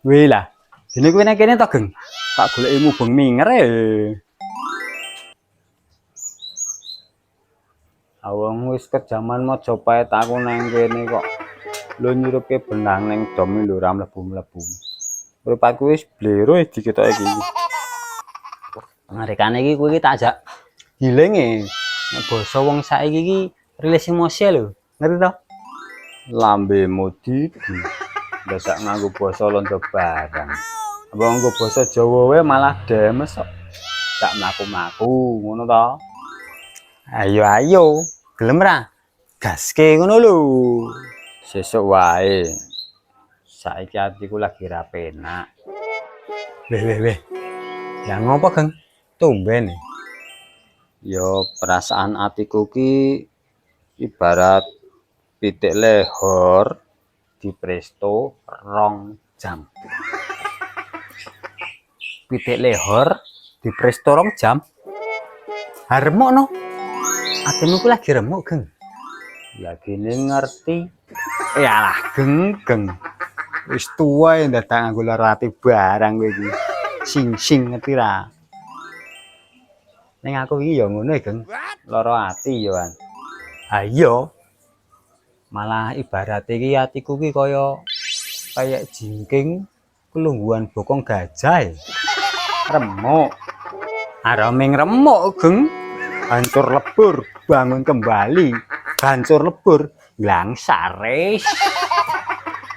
Wih lah, dene kowe nek kene to, Geng. Tak goleki mubeng minger e. Awang wis kejaman Majapahit aku nang kene kok. Lho nyuruke benang ning dom lho ora mlebu-mlebu. Mripatku wis blero diketoke iki. Ngarekane iki kowe iki tak ajak giling e. Nek basa wong saiki iki rilis emosi lho. Ngerti to? Lambemu didi. Besak nganggo basa londo barang. Apa nganggo basa Jawa wae malah demes kok. Gak mlaku-mlaku ngono to. Ayo ayo, gelem ra? Gaske ngono lho. Sesuk wae. Saiki atiku lagi ra penak. Weh. Ya ngopo, Geng? Tumben. Yo perasaan atiku ki ibarat pitik lehor di presto 2 jam. Pitik lehor di presto 2 jam. Haremuk no. Atimu ku lagi remuk, Geng. Lagi ngerti. Yalah, Geng. Wis tua ya dadak nganggo ati barang kowe iki. Sing ngerti ra? Ning aku iki ya ngono, Geng. Lara ati yo an. Ha iya. Malah ibarat iki atiku ki kayak jingking kelungguhan bokong gajah. Remuk. Araming remuk, Geng. Hancur lebur, bangun kembali. Hancur lebur, glangsares.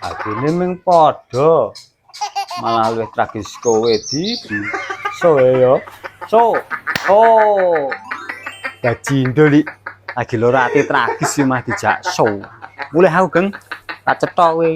Adine ming padha. Malah luwih tragis kowe di. So ya. So. Oh. Dajindo li. Lagi loro ati tragis sih mah dijak so. Mulih aku, Geng. Tak cetok kowe.